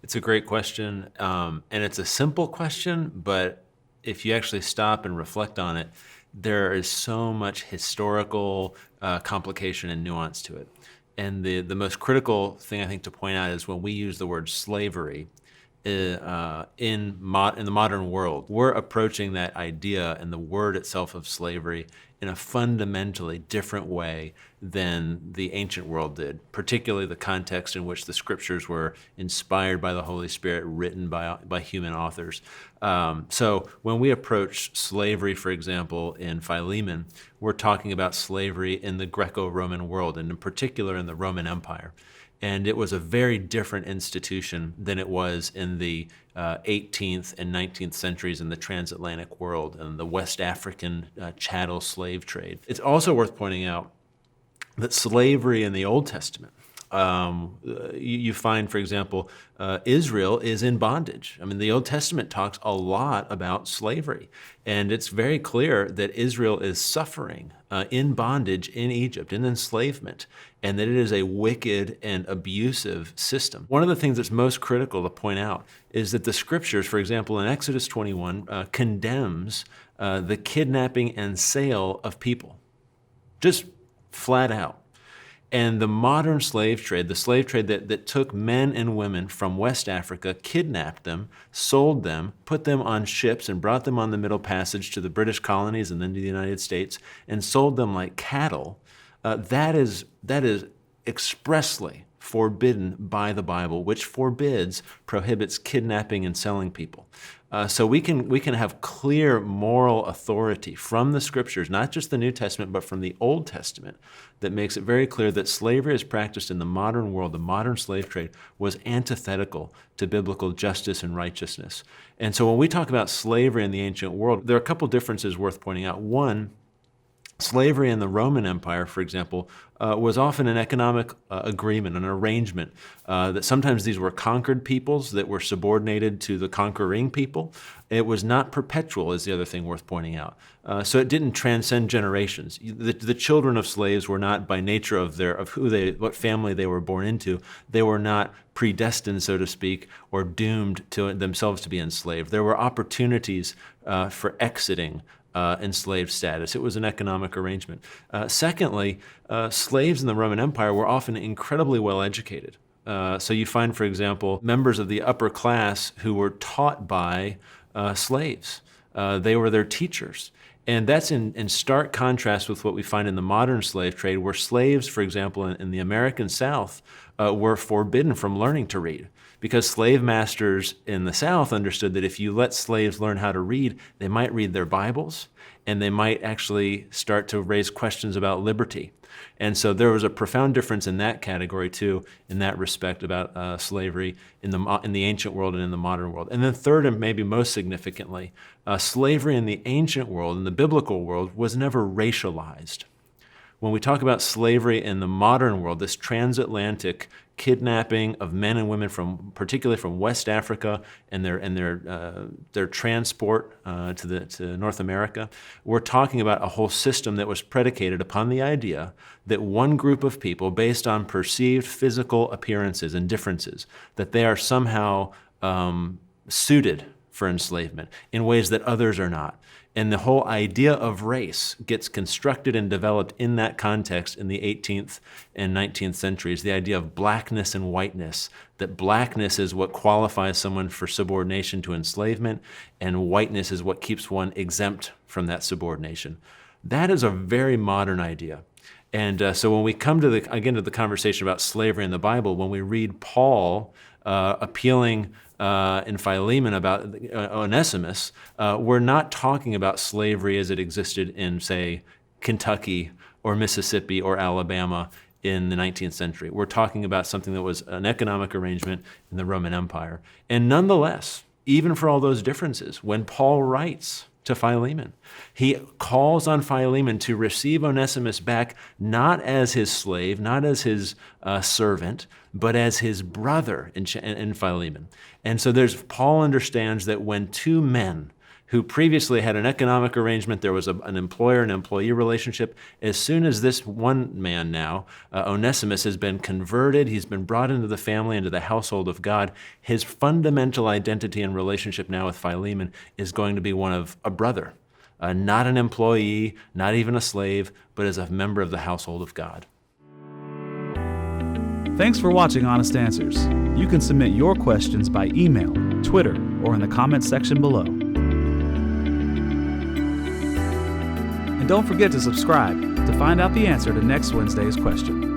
It's a great question, and it's a simple question, but if you actually stop and reflect on it, there is so much historical complication and nuance to it. And the most critical thing I think to point out is when we use the word slavery in the modern world, we're approaching that idea and the word itself of slavery in a fundamentally different way than the ancient world did, particularly the context in which the scriptures were inspired by the Holy Spirit, written by human authors. So when we approach slavery, for example, in Philemon, we're talking about slavery in the Greco-Roman world, and in particular in the Roman Empire. And it was a very different institution than it was in the 18th and 19th centuries in the transatlantic world and the West African chattel slave trade. It's also worth pointing out that slavery in the Old Testament, you find, for example, Israel is in bondage. I mean, the Old Testament talks a lot about slavery, and it's very clear that Israel is suffering in bondage in Egypt, in enslavement, and that it is a wicked and abusive system. One of the things that's most critical to point out is that the scriptures, for example, in Exodus 21, condemns the kidnapping and sale of people, just flat out. And the modern slave trade, the slave trade that took men and women from West Africa, kidnapped them, sold them, put them on ships, and brought them on the Middle Passage to the British colonies and then to the United States, and sold them like cattle, that is expressly forbidden by the Bible, which prohibits kidnapping and selling people. So we can have clear moral authority from the scriptures, not just the New Testament, but from the Old Testament, that makes it very clear that slavery as practiced in the modern world, the modern slave trade, was antithetical to biblical justice and righteousness. And so when we talk about slavery in the ancient world, there are a couple differences worth pointing out. One, slavery in the Roman Empire, for example, was often an economic agreement, an arrangement, that sometimes these were conquered peoples that were subordinated to the conquering people. It was not perpetual, is the other thing worth pointing out. So it didn't transcend generations. The children of slaves were not, by nature of what family they were born into, they were not predestined, so to speak, or doomed to themselves to be enslaved. There were opportunities for exiting enslaved status. It was an economic arrangement. Secondly, slaves in the Roman Empire were often incredibly well educated. So you find, for example, members of the upper class who were taught by slaves. They were their teachers. And that's in stark contrast with what we find in the modern slave trade, where slaves, for example, in the American South, were forbidden from learning to read. Because slave masters in the South understood that if you let slaves learn how to read, they might read their Bibles, and they might actually start to raise questions about liberty. And so there was a profound difference in that category too, in that respect, about slavery in the ancient world and in the modern world. And then third, and maybe most significantly, slavery in the ancient world, in the biblical world, was never racialized. When we talk about slavery in the modern world, this transatlantic kidnapping of men and women particularly from West Africa, and their transport to North America, we're talking about a whole system that was predicated upon the idea that one group of people, based on perceived physical appearances and differences, that they are somehow suited for enslavement in ways that others are not. And the whole idea of race gets constructed and developed in that context in the 18th and 19th centuries, the idea of blackness and whiteness, that blackness is what qualifies someone for subordination to enslavement, and whiteness is what keeps one exempt from that subordination. That is a very modern idea. And so when we come to the conversation about slavery in the Bible, when we read Paul appealing in Philemon about Onesimus, we're not talking about slavery as it existed in, say, Kentucky or Mississippi or Alabama in the 19th century. We're talking about something that was an economic arrangement in the Roman Empire. And nonetheless, even for all those differences, when Paul writes to Philemon, he calls on Philemon to receive Onesimus back not as his slave, not as his servant, but as his brother in Philemon. And so Paul understands that when two men who previously had an economic arrangement. There was an employer and employee relationship. As soon as this one man now, Onesimus, has been converted, he's been brought into the family, into the household of God, his fundamental identity and relationship now with Philemon is going to be one of a brother, not an employee, not even a slave, but as a member of the household of God. Thanks for watching Honest Answers. You can submit your questions by email, Twitter, or in the comments section below. And don't forget to subscribe to find out the answer to next Wednesday's question.